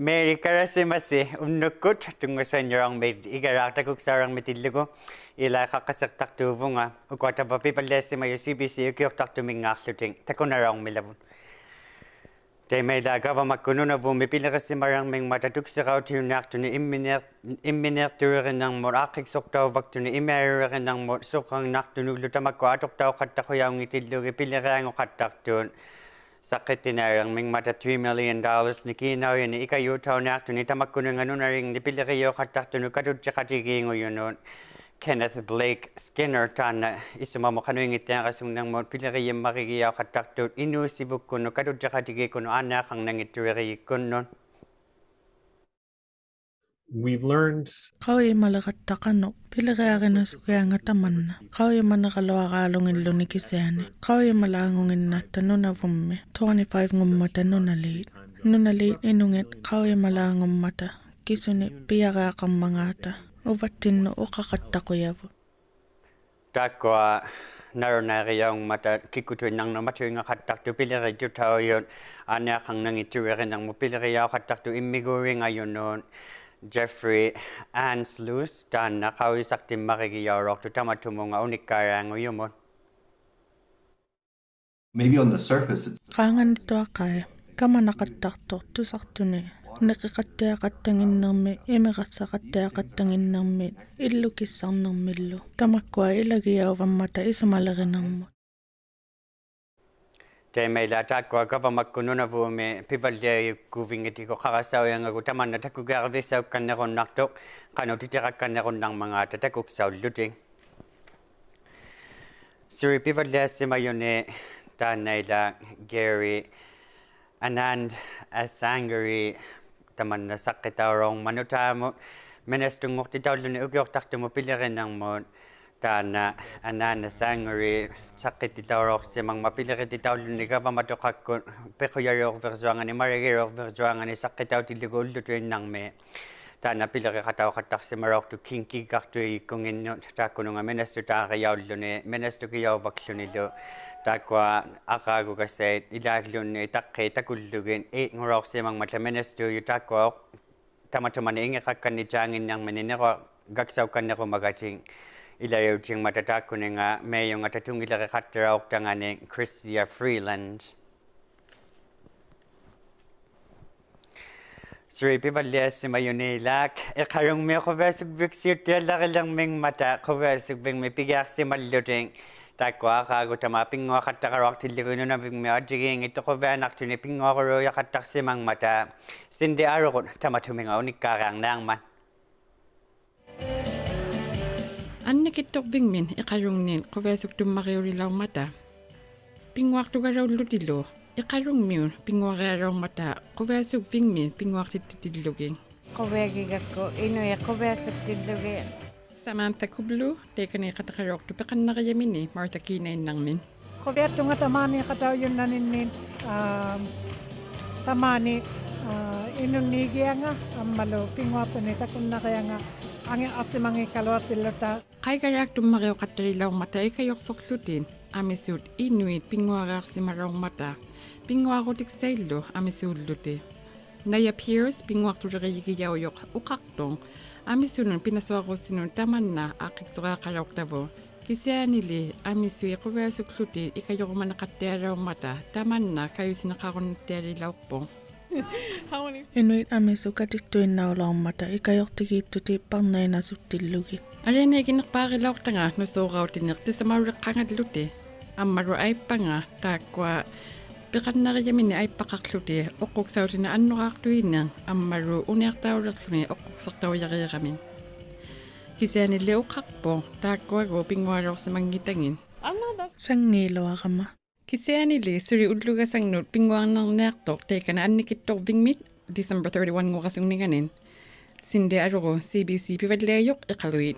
Mary karasimasi unnukut tungo sa inyong may Igalaaq takuk sarang mitilugo ila kakasaktak tuvunga ukwata pa pipalesi mayo CBC ukyok tumingakluting takunarang milavun. Tay may lagawa magkuno vu mipilakasi marang ming matatuk sa raw tiunak tuni imminerturin ng morakik soktaw vaktu ni imerin ng sokang naktunu lutamak ko atok taw katakuyaw ngitilugi pilirang o kataktun. Sakit tinarang ming mata $3 million ni kinaw yan ni ikayo taw na ni tamakkuno nga nunaring ni piliriyo kataktuno kadud tsakatigi ngayon Kenneth Blake Skinner tana isumamo kanuingit na kasung nang mo piliriyo makigiyaw kataktud inusibuk kuno kadud tsakatigi kuno anak ang nangituri kuno. We've learned Kauye malakatakano, pilagaya na sukaya nga taman na. Kauye manakalawakalong ilo ni Kisane. Kauye malangongin na tano na vumme. 25 ngum mata no na late. No na late inungit, kauye malangong mata. Kisune piyaga kang mangata. Ubatin no ukakatako yavu. Takwa naronari yung mata kikutuin ng namatuin nga katakto piliri to tao yun. Anak ang nangituri ng mo piliri yaw katakto imiguri ngayon nun. Jeffrey Anslus dan nakawisak tim makikiyarok to tamatumong nga unikarang uyumon. Maybe on the surface it's Kangan dito akay, kama nakatakto, tusakto ni. Nakakataya katangin ng me, imekasa kataya katangin ng me, ilukisang ng milo. Tamakwa ilagiyaw ang mata isumalaki ng mo. Tay may latak ko agava magkuno na vume pivalde kuvingiti ko kakasaw yang agutaman na takugarvisaw kaneron naktok kano titirak kaneron ng mga tatakuk saw luting. Siri pivalde si mayone tanay la Gary Anand Asangari taman na sakitaw manutamo menestungok titaw luni ugyok takto mo pilirin ng mo Tana anan sangri sakit titawrok si mang mapiliri titaw ni ka matukak ko pekoyarok versuangan ni marigirok versuangan ni sakit taw tiligol lutuin nang me tana piliri kataw katak si marok tu kinki kaktu kung inyo takuno nga menestu ta kayaw lune menestu kayaw vakluni lo takwa akago kasi ilalun ni takke takulugin ngorok si mang mata menestu yutakwa tamatuman inga kakani jangin nang meninero gaksaw kanero magaching ilayaw jing matatako nga mayo nga tatong ilaka kataraok tangane Christia Freeland. Sri pivalia si mayo nilak. Karong may kovasog biksir tiyala lang ming mata kovasog bing may pigak si maluting. Takwa kago tamaping nga katakarok tilikuno na bing may adjiging ito kovanak tuni pingoro yakatak si mang mata. Sindi arokon tamatuming unikarang nang man. Anna kitok vingmin ikarong nin kovasok tumakayori law mata. Pingwak tu garaw lutilo ikarong miun pingwak garaw mata kovasok vingmin pingwak titilogin. Kovagi gako ino ya kovasok tilogin. Samantha Kublu tekan ikatarok tu pekan nakayamini Martha Kinain nang min. Koberto nga tamani kataw yun nanin tamani inong nigiya nga amalo pingwato ni takun na kaya nga ang asimangi kalwat tilata. Kay garak tumakayok katarilaw mata ikayok soklutin amisud inuit pingwarak si marong mata pingwakotik saylo amisud lute. Naya Pierce pingwak tu regiyaw yok ukaktong amisunun pinaswako sinun taman na akik suka karawak tavo. Kisya nili amisu ikawasok lutin ikayok manakataraw mata taman na kayo sinakakon tarilaw pong. Inuit amisu katiktuin na ulang mata, ikayok tikituti pang na inasutilugi. Alay na ikinakpakilaw ta nga no so raw tinik ti sa marakangad lute. Ang maro ay pa nga takwa pikat na kayamin ay pakakluti o kuksaw rin na ano kaktuin nang ang maro unak tao laklunin o kuksak tao yakaya kami. Kisya nila o kakpo takwa ko pingwaraw sa mangitangin. Sang nilawa ka ma. Kisya nila suri udluga sang not pingwang ng naktok teka na anikitok vingmit December 31 ngo kasong ninganin. Sinde aro CBC pivaleyok ikaluit.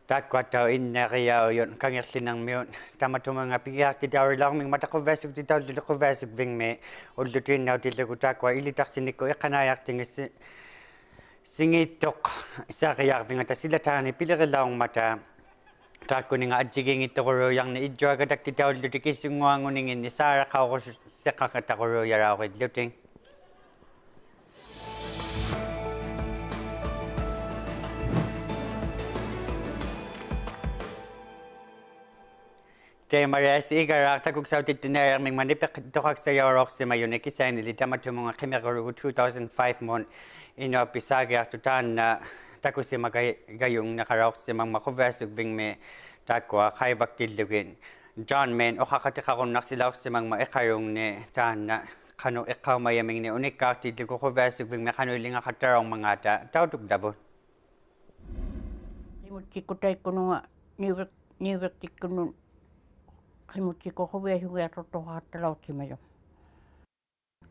Takwa taw inariyaw yun kangersin ng miyon. Tamatumang nga piyak titaw lang ming mata kovasog titaw dito kovasog ving me. Ulutuin na tila ko takwa ilitak siniko ikanayak tingis singitok sa kayak ving ata sila tani pilirilaw mata. Takuning adjiging itokoro yang ni idjoga daktitaw lutikisungwanguningin ni Sara kao sekakatakoro yarawid luting. Maria Igalaaq takugsaw titinerang ming manipik tukak sa yorok si mayunik isa nilita matumong kimigaro 2005 mon ino pisagi tutan na taku si magayong nakarok si mang makovesug ving me takwa kay vaktilugin John men o kakatikaron naksilak si mang maikarong ni tan na kano ikaw mayaming ni unikak titigo kovesug ving me kano ilinga katarong mga ta tawtug davo. Imutsikutay kuno nga niwektik kuno kimutsiko kovea huwea totohattalaut simayo.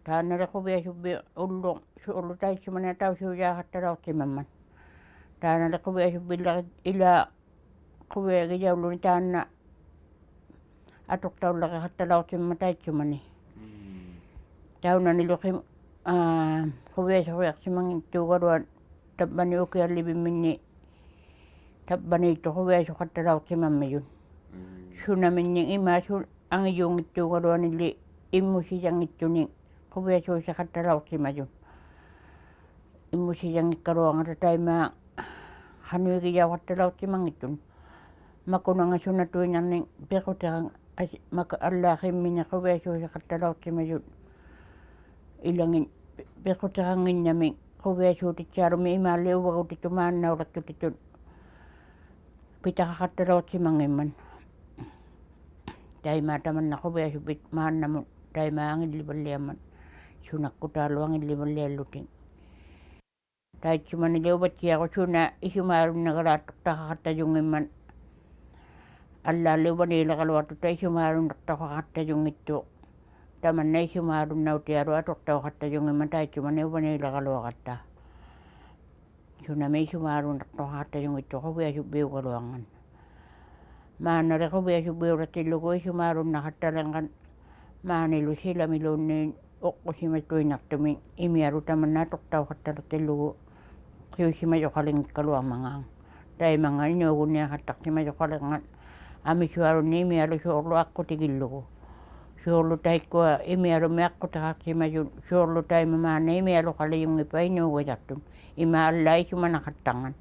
Taanare kovea huwea ullu taitsimana tau huwea hattalaut simamman. Taanare kovea huwea ila kovea gijaulu ni taanna atoktaullaka hattalaut simamma taitsimani. Tauna nilukim kovea huwea simangin tuugaruan tabbani ukia libimini tabbani ito kovea hattalaut simammayun. Suna minning ima sun ang yung ito karuan nili imu siyang ito ni kovea so sa katalaw si mayon. Imu siyang karuan at tayo ma hanui kaya katalaw si mang ito. Makuna nga suna tuwin ang ning pekotang makaalakim minya kovea so sa katalaw si mayon. Ilangin pekotang namin kovea so ti charo mi ima lewa ko tito man na urat ko tito. Pita katalaw si mangiman. Dai mata man ako ba subit man naman dai maangin libalyaman sunak ko talo ang libalyaluting dai cuma nileo batia ko suna isumaru nagaratok takakata yung iman alla lewa nila kalwatu ta isumaru takakata yung ito taman na isumaru na utiaro atok takakata yung iman dai cuma nila nila kalwakata suna may isumaru takakata yung ito ko ba subiw kalwangan. Mana reko bea subeu ratilo ko sumarun nakatalangan manilu sila milunin okko sima tuinak tumi imiaru taman natok tau kataratilo kiyo sima yokaling kaluang mangang dai mga inyogun niya katak sima yokalingan ami suarun ni imiaru suorlo ako tigilo ko suorlo tay ko imiaru me ako takak sima yun suorlo tay mamana imiaru kali yung ipa inyogo jatun imalay suma nakatangan.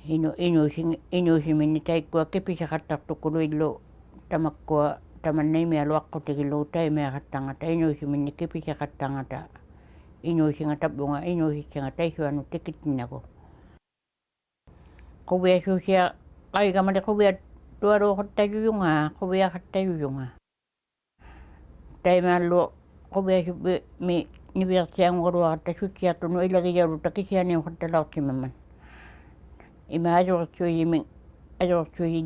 Inusimin ni tayo ko kipisa katak tukuluilo tamak ko taman na imi aluak ko tigilo tayo may katangata inusimin ni kipisa katangata inusin nga tabunga inusin nga tayo suano tikitin ako. Kubya susya ay kamali kubya tuwaro katayo yung nga kubya katayo yung nga. Tayo malo kubya subi mi nibiyak siyang warwa kata susya tuno ilagay yaro takisya niyo katalaw si maman. Ima ajo cuy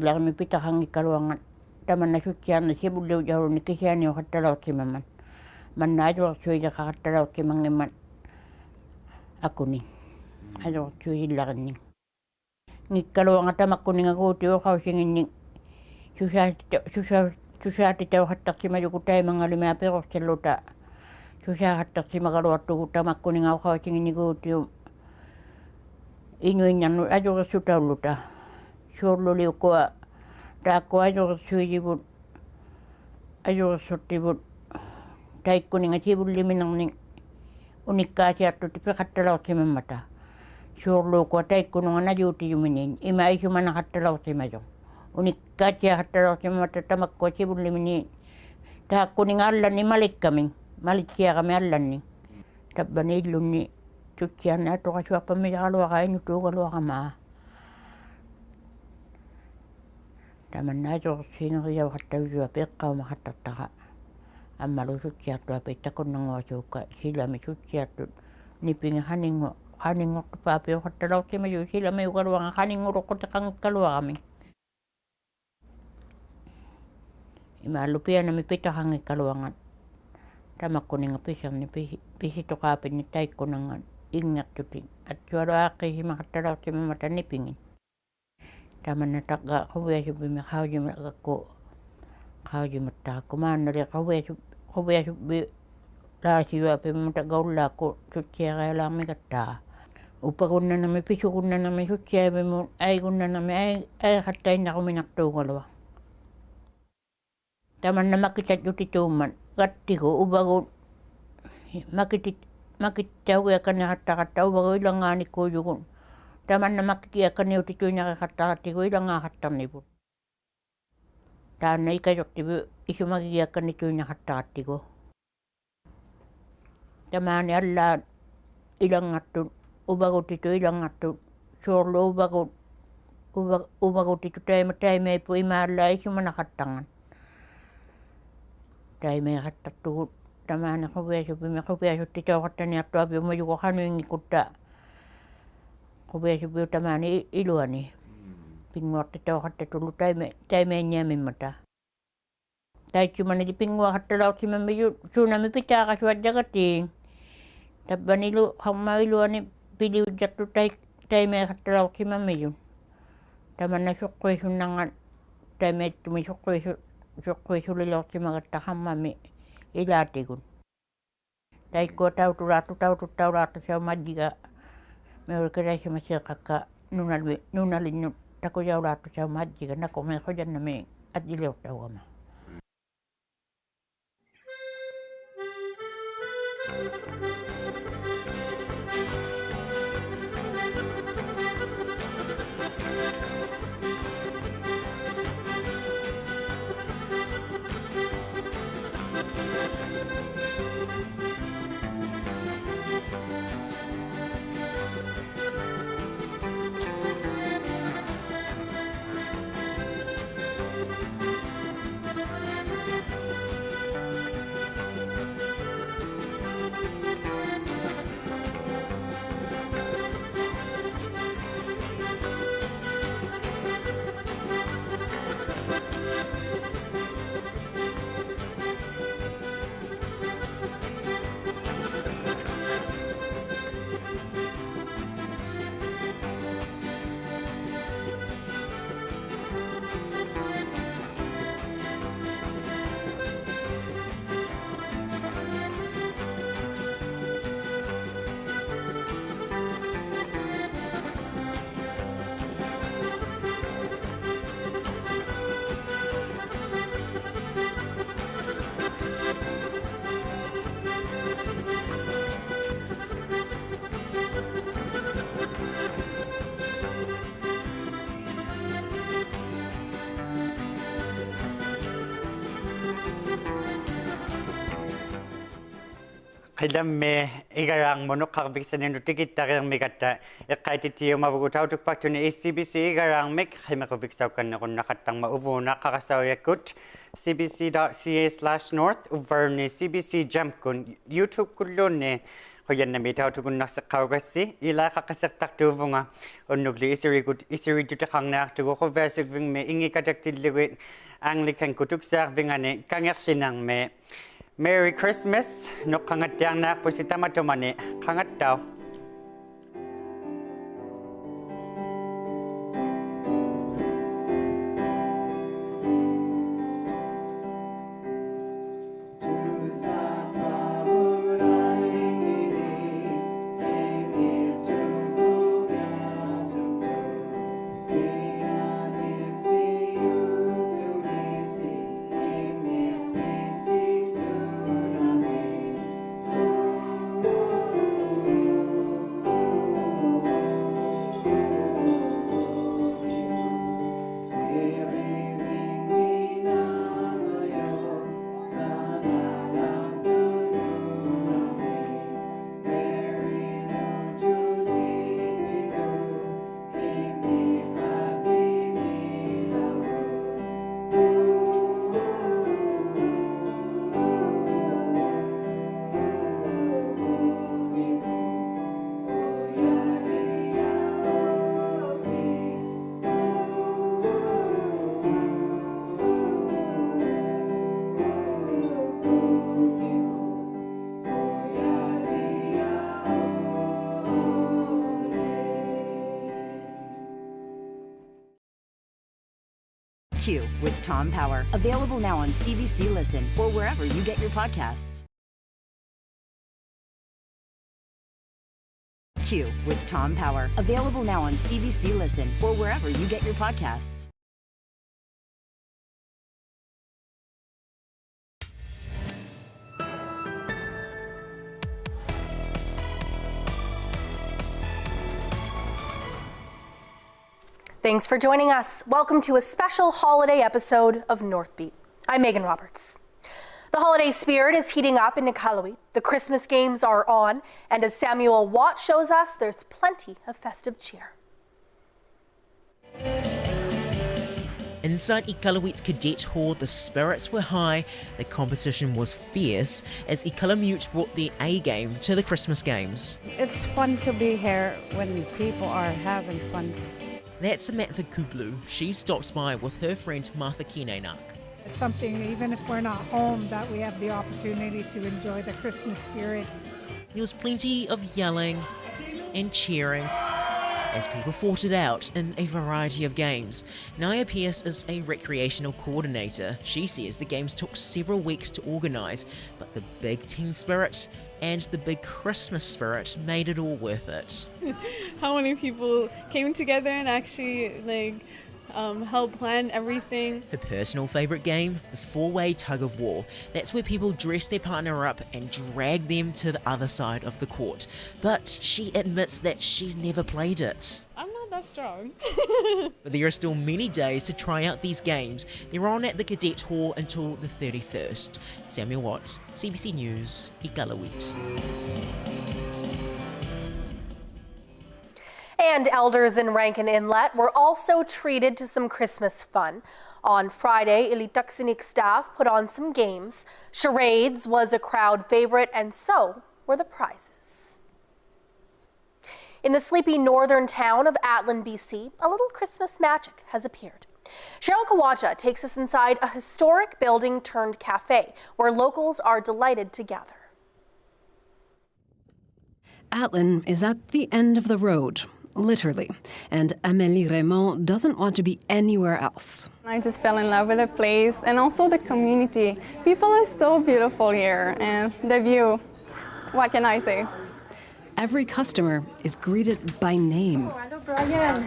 lakmi pitahang ikaluangan taman na sutyan na sibulyo jaro ni kisyan yung katalaw si maman man na ajo cuy jaka katalaw si mangiman ako ni ajo cuy lakan ni ngikaluangan tamak ko ni nga kuti o kaw singin ni susati tayo hatak si mayukutay mga lima pero sa luta susati hatak si magaluwatu tamak ko ni nga kaw singin ni kuti Inuinyan ajo ka sutauluta. Suorlo liu koa. Tako ajo ka suyibut. Ajo ka sutibut. Taikko ni nga sibut liminang ning unikka siya to tipe katalaw si mamata. Suorlo koa taikko nga najuti yuminin. Ima isu man katalaw si mayo. Unikka siya katalaw si mamata tamak ko sibut liminin. Tako ni nga alan ni malik kaming. Malik siya kami alan ni. Tabanilun ni. Tukian na to kasi apa may kalwa kain ito kalwa kama. Taman na to sino kaya kataw jua pekka makatataka. Ang malusot siya to apay takon ng wasuka sila may siya to niping haning ko papi o katalaw si mayo sila may kalwa nga haning urok ko takang kalwa kami. Imalupian na may pitahang ikalwangan. Tamak ko nga pisang ni pisito kapin ni tay ko nangan. Ingat tuting at suara aki makatalaw si mamata nipingin. Taman na taga kawaya subi makaw jim ako kaw jim mata kuman na kawaya subi la siwa pe mamata gaula ko suciya kaya lang may kata Upakunnanamme, pisukunnanamme, sutsiaivimun, äikunnanamme, äihattainnakuminaktuukalua. Tämän makitat jutituumman, kattiku, upakun, makittaukia hattakatta, upaku ilangaanikku jukun. Tämän makkiakkani jutituinnakin hattakattiku ilangahattanipun. Tänne ikäjotti isumakiakkani tuinna hattakattiku. Tämän jälleen ilangattun. Upakutitu ilangattu suorlu upakutitu teime puimällä ei sumana hattangan. Teime hattattu tämän huviasutti touhattani ja tuopi mujuko hanuingi kutta huviasupi tämän iluani. Pinguatte touhatte tullut teimeen niemimmata. Täitsumani pingua hattalautsimamme suunamme pitää kasvaa jakatiin. Tappanilu hamma iluani. Piliujattu teimeen hattalautsimamme jun. Tämän sokkoisunnangan teimeettumi sokkoisulilautsimagatta hammamme ilätikun. Taikkua taututaulaattu se on madjiga. Me oli keräisemässä kakka nunalinnut takojaulaattu se on madjiga. Nako me hojanna me adiliutta huomaa. Qilamme igaraangmunuk qarbiksanin tikittariarmigatta eqqaititiumavugutautukpaktuni CBC igaraangmik qimequviksaukkannequnnaqattangma uvuuna qarasauyakkut cbc.ca/north uvarni CBC Jamkun YouTube kulluunni qoyannami tautukunnarseqqaugassi ilaaqaqqasertartuuvunga unnugli isiritutaqarnaartugu quvaasugvingmi ingikataktilluguit Anglican kutuksaarvingani kangerlinarmi Merry Christmas, no kangattiarnaarpu sitamatumani kangattau. Q with Tom Power. Available now on CBC Listen or wherever you get your podcasts. Q with Tom Power. Available now on CBC Listen or wherever you get your podcasts. Thanks for joining us. Welcome to a special holiday episode of Northbeat. I'm Megan Roberts. The holiday spirit is heating up in Igalaaq. The Christmas games are on, and as Samuel Watt shows us, there's plenty of festive cheer. Inside Igalaaq's cadet hall, the spirits were high, the competition was fierce, as Igalaaq brought their A game to the Christmas games. It's fun to be here when people are having fun. That's Samantha Kublu. She stopped by with her friend Martha Kineenak. It's something, even if we're not home, that we have the opportunity to enjoy the Christmas spirit. There was plenty of yelling and cheering as people fought it out in a variety of games. Naya Pierce is a recreational coordinator. She says the games took several weeks to organise, but the big team spirit and the big Christmas spirit made it all worth it. How many people came together and actually helped plan everything. Her personal favourite game, the four-way tug of war. That's where people dress their partner up and drag them to the other side of the court. But she admits that she's never played it. I'm not that strong. But there are still many days to try out these games. They're on at the Cadet Hall until the 31st. Samuel Watt, CBC News, Igalaaq. And elders in Rankin Inlet were also treated to some Christmas fun. On Friday, Ilitaksinik staff put on some games. Charades was a crowd favorite, and so were the prizes. In the sleepy northern town of Atlin, BC, a little Christmas magic has appeared. Cheryl Kawaja takes us inside a historic building turned cafe where locals are delighted to gather. Atlin is at the end of the road. Literally. And Amélie Raymond doesn't want to be anywhere else. I just fell in love with the place and also the community. People are so beautiful here and the view. What can I say? Every customer is greeted by name. Hello, Brian.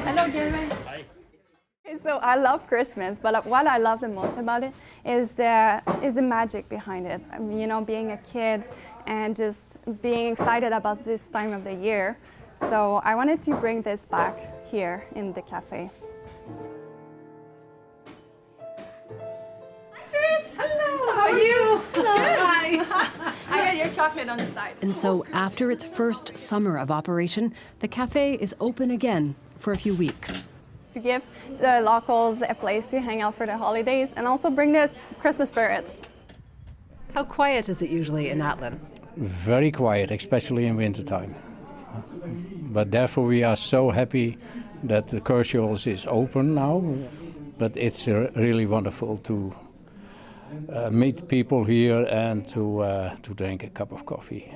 Hello, Gavin. Hi. So I love Christmas, but what I love the most about it is the magic behind it. You know, being a kid and just being excited about this time of the year. So I wanted to bring this back here in the cafe. Hi, Trish. Hello. How are you? Hello. Hi. I got your chocolate on the side. And so after its first summer of operation, the cafe is open again for a few weeks. To give the locals a place to hang out for the holidays and also bring this Christmas spirit. How quiet is it usually in Atlin? Very quiet, especially in wintertime. But therefore we are so happy that the Kershaw's is open now. But it's really wonderful to meet people here and to drink a cup of coffee.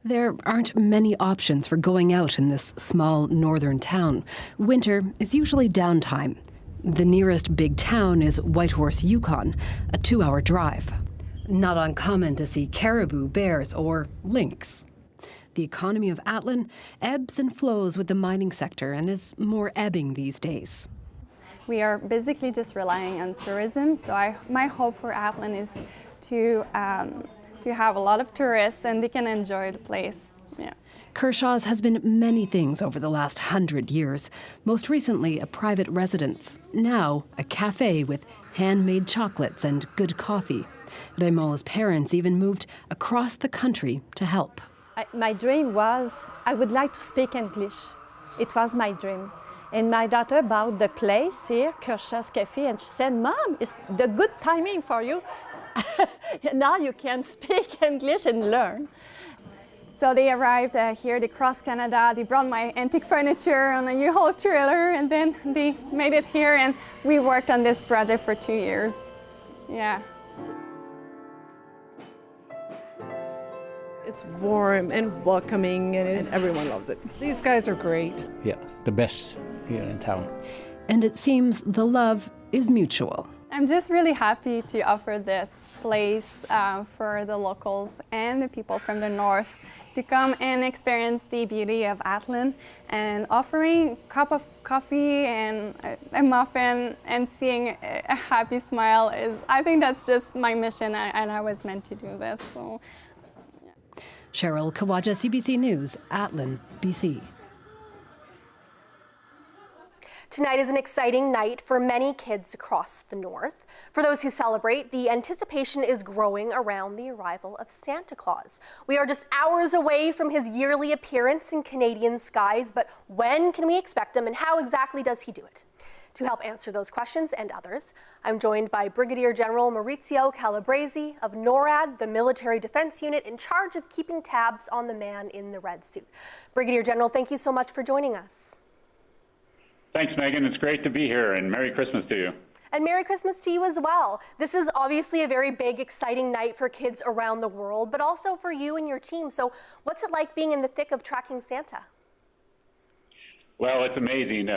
There aren't many options for going out in this small northern town. Winter is usually downtime. The nearest big town is Whitehorse, Yukon, a 2-hour drive. Not uncommon to see caribou, bears, or lynx. The economy of Atlin ebbs and flows with the mining sector and is more ebbing these days. We are basically just relying on tourism, so my hope for Atlin is to have a lot of tourists and they can enjoy the place. Yeah. Kershaw's has been many things over the last 100 years, most recently a private residence, now a cafe with handmade chocolates and good coffee. Raymond's parents even moved across the country to help. My dream was I would like to speak English. It was my dream. And my daughter bought the place here, Kershaw's Cafe, and she said, Mom, it's the good timing for you. Now you can speak English and learn. So they arrived here, they crossed Canada, they brought my antique furniture on a U-Haul trailer, and then they made it here, and we worked on this project for 2 years. Yeah. It's warm and welcoming, and everyone loves it. These guys are great. Yeah, the best here in town. And it seems the love is mutual. I'm just really happy to offer this place for the locals and the people from the north to come and experience the beauty of Atlin, and offering a cup of coffee and a muffin and seeing a happy smile is, I think that's just my mission, and I was meant to do this. So. Cheryl Kawaja, CBC News, Atlin, BC. Tonight is an exciting night for many kids across the north. For those who celebrate, the anticipation is growing around the arrival of Santa Claus. We are just hours away from his yearly appearance in Canadian skies, but when can we expect him and how exactly does he do it? To help answer those questions and others, I'm joined by Brigadier General Maurizio Calabresi of NORAD, the military defense unit in charge of keeping tabs on the man in the red suit. Brigadier General, thank you so much for joining us. Thanks, Megan. It's great to be here, and Merry Christmas to you. And Merry Christmas to you as well. This is obviously a very big, exciting night for kids around the world, but also for you and your team. So what's it like being in the thick of tracking Santa? Well, it's amazing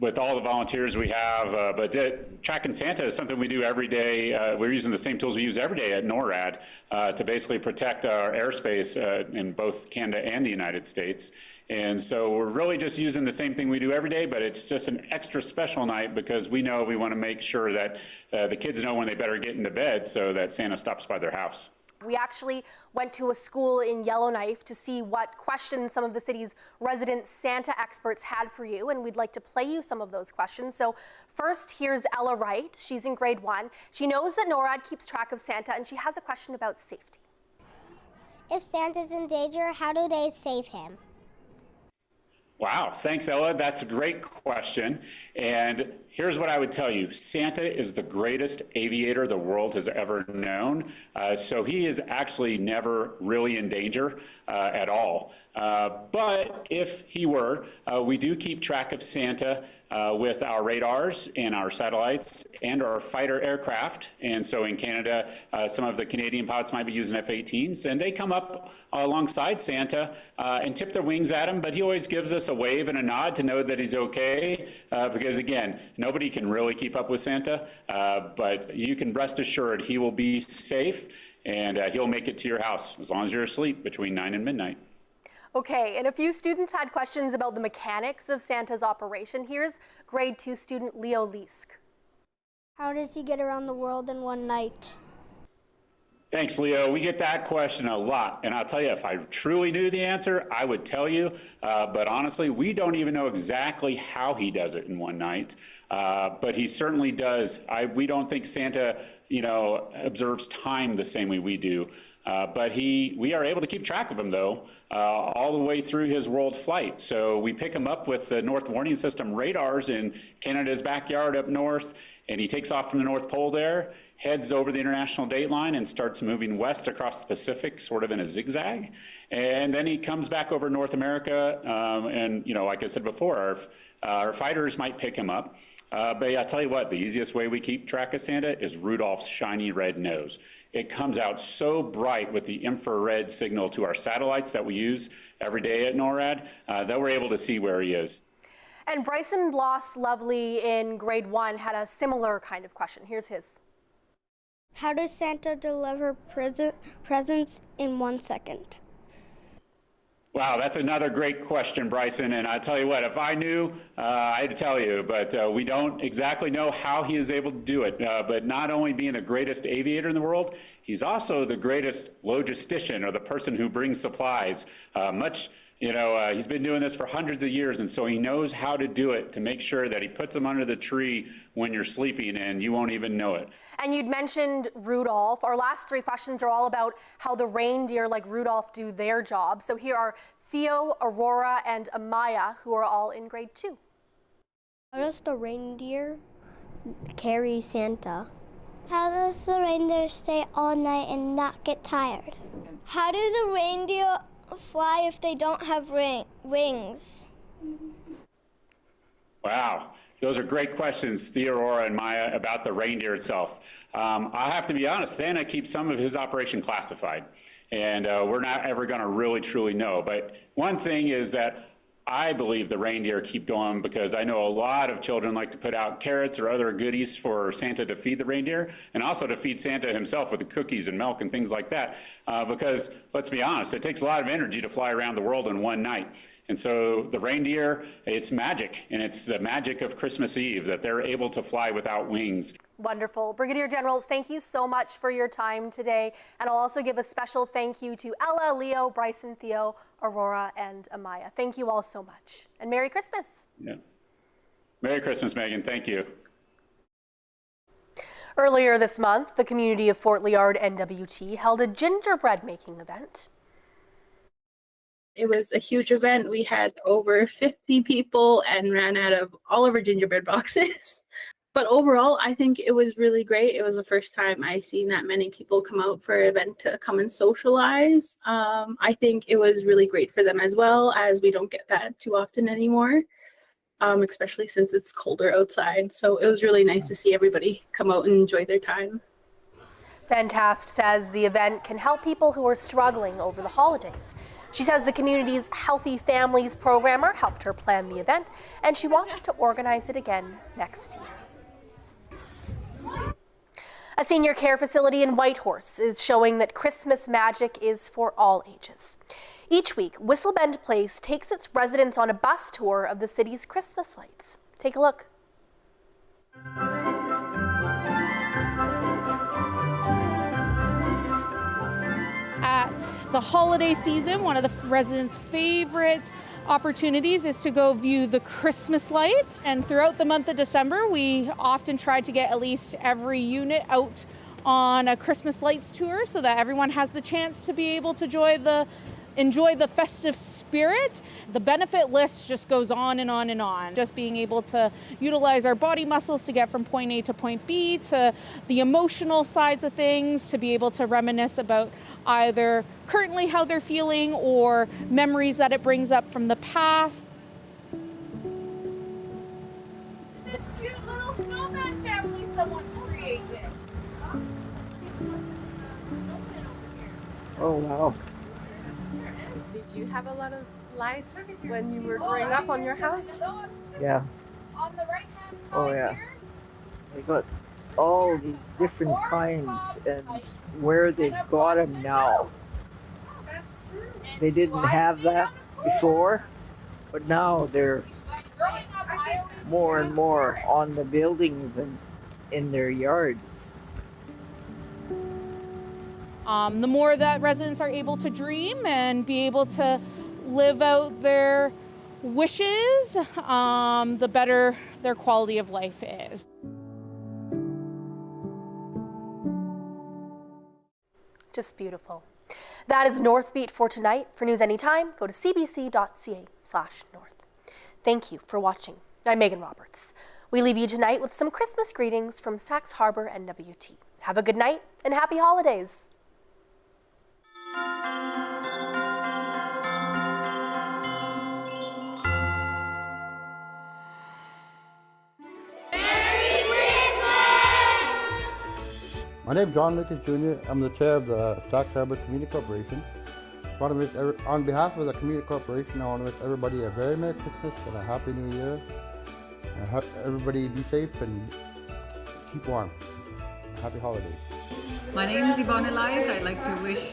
with all the volunteers we have, but tracking Santa is something we do every day. We're using the same tools we use every day at NORAD to basically protect our airspace in both Canada and the United States. And so we're really just using the same thing we do every day, but it's just an extra special night because we know we want to make sure that the kids know when they better get into bed so that Santa stops by their house. We actually went to a school in Yellowknife to see what questions some of the city's resident Santa experts had for you, and we'd like to play you some of those questions. So first, here's Ella Wright. She's in grade 1. She knows that NORAD keeps track of Santa, and she has a question about safety. If Santa's in danger, how do they save him? Wow, thanks, Ella. That's a great question. And here's what I would tell you. Santa is the greatest aviator the world has ever known. So he is actually never really in danger at all. But if he were, we do keep track of Santa with our radars and our satellites and our fighter aircraft. And so in Canada, some of the Canadian pilots might be using F-18s, and they come up alongside Santa and tip their wings at him, but he always gives us a wave and a nod to know that he's okay, because again, nobody can really keep up with Santa, but you can rest assured he will be safe, and he'll make it to your house as long as you're asleep between 9 and midnight. Okay, and a few students had questions about the mechanics of Santa's operation. Here's grade 2 student Leo Leisk. How does he get around the world in one night? Thanks, Leo. We get that question a lot, and I'll tell you, if I truly knew the answer, I would tell you, but honestly, we don't even know exactly how he does it in one night, but he certainly does. We don't think Santa, observes time the same way we do. But we are able to keep track of him, though, all the way through his world flight. So we pick him up with the North Warning System radars in Canada's backyard up north, and he takes off from the North Pole there, heads over the international date line, and starts moving west across the Pacific, sort of in a zigzag. And then he comes back over North America, and, like I said before, our fighters might pick him up. But I'll tell you what, the easiest way we keep track of Santa is Rudolph's shiny red nose. It comes out so bright with the infrared signal to our satellites that we use every day at NORAD that we're able to see where he is. And Bryson Bloss Lovely in grade 1 had a similar kind of question. Here's his. How does Santa deliver presents in 1 second? Wow, that's another great question, Bryson. And I tell you what, if I knew, I'd tell you. But we don't exactly know how he is able to do it. But not only being the greatest aviator in the world, he's also the greatest logistician, or the person who brings supplies. He's been doing this for hundreds of years, and so he knows how to do it to make sure that he puts them under the tree when you're sleeping and you won't even know it. And you'd mentioned Rudolph. Our last 3 questions are all about how the reindeer like Rudolph do their job. So here are Theo, Aurora, and Amaya, who are all in grade 2. How does the reindeer carry Santa? How does the reindeer stay all night and not get tired? How do the reindeer fly if they don't have wings? Wow, those are great questions, Thea, Aurora, and Maya, about the reindeer itself. I have to be honest, Santa keeps some of his operation classified, and we're not ever going to really truly know. But one thing is that I believe the reindeer keep going because I know a lot of children like to put out carrots or other goodies for Santa to feed the reindeer, and also to feed Santa himself with the cookies and milk and things like that. Because let's be honest, it takes a lot of energy to fly around the world in one night. And so the reindeer, it's magic, and it's the magic of Christmas Eve that they're able to fly without wings. Wonderful. Brigadier General, thank you so much for your time today. And I'll also give a special thank you to Ella, Leo, Bryson, Theo, Aurora, and Amaya. Thank you all so much. And Merry Christmas. Yeah. Merry Christmas, Megan. Thank you. Earlier this month, the community of Fort Liard NWT held a gingerbread making event. It was a huge event. We had over 50 people and ran out of all of our gingerbread boxes. But overall, I think it was really great. It was the first time I seen that many people come out for an event to come and socialize. I think it was really great for them as well, as we don't get that too often anymore, especially since it's colder outside. So it was really nice to see everybody come out and enjoy their time. Fantast says the event can help people who are struggling over the holidays. She says the community's Healthy Families programmer helped her plan the event, and she wants to organize it again next year. A senior care facility in Whitehorse is showing that Christmas magic is for all ages. Each week, Whistlebend Place takes its residents on a bus tour of the city's Christmas lights. Take a look. At the holiday season, one of the residents' favorite opportunities is to go view the Christmas lights, and throughout the month of December we often try to get at least every unit out on a Christmas lights tour so that everyone has the chance to be able to enjoy the festive spirit. The benefit list just goes on and on and on. Just being able to utilize our body muscles to get from point A to point B, to the emotional sides of things, to be able to reminisce about either currently how they're feeling or memories that it brings up from the past. This cute little snowman family someone's created. Oh, wow. Did you have a lot of lights when you were growing up on your house? Yeah. Oh, yeah. They got all these different kinds, and where they've got them now. They didn't have that before, but now they're more and more on the buildings and in their yards. The more that residents are able to dream and be able to live out their wishes, the better their quality of life is. Just beautiful. That is Northbeat for tonight. For news anytime, go to cbc.ca/north. Thank you for watching. I'm Megan Roberts. We leave you tonight with some Christmas greetings from Sax Harbor NWT. Have a good night and happy holidays. My name is John Lucas Jr. I'm the chair of the Sax Harbor Community Corporation. On behalf of the Community Corporation, I want to wish everybody a very Merry Christmas and a Happy New Year. And everybody be safe and keep warm. Happy holidays. My name is Yvonne Elias. I'd like to wish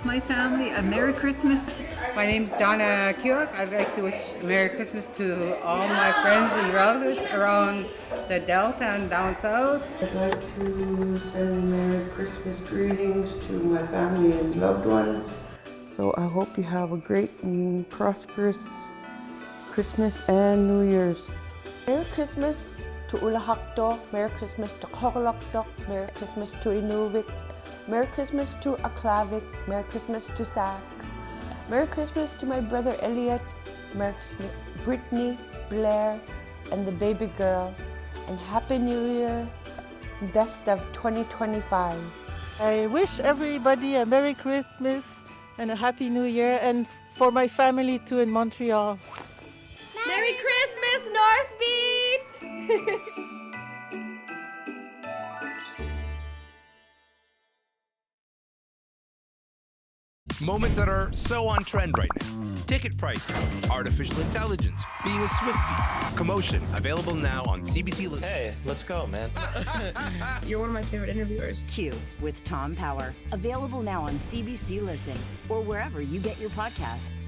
my family a Merry Christmas. My name is Donna Keogh. I'd like to wish Merry Christmas to all my friends and relatives around the Delta and down south. I'd like to send Merry Christmas greetings to my family and loved ones. So I hope you have a great and prosperous Christmas and New Year's. Merry Christmas to Ulahakto, Merry Christmas to Kokoloktok, Merry Christmas to Inuvik, Merry Christmas to Aklavik, Merry Christmas to Sax, Merry Christmas to my brother Elliot, Merry Christmas Brittany, Blair, and the baby girl, and Happy New Year, best of 2025. I wish everybody a Merry Christmas and a Happy New Year, and for my family too in Montreal. Merry Christmas, Northbeat! Moments that are so on trend right now. Ticket pricing, artificial intelligence, being a Swiftie. Commotion, available now on CBC Listen. Hey, let's go, man. You're one of my favorite interviewers. Q with Tom Power. Available now on CBC Listen or wherever you get your podcasts.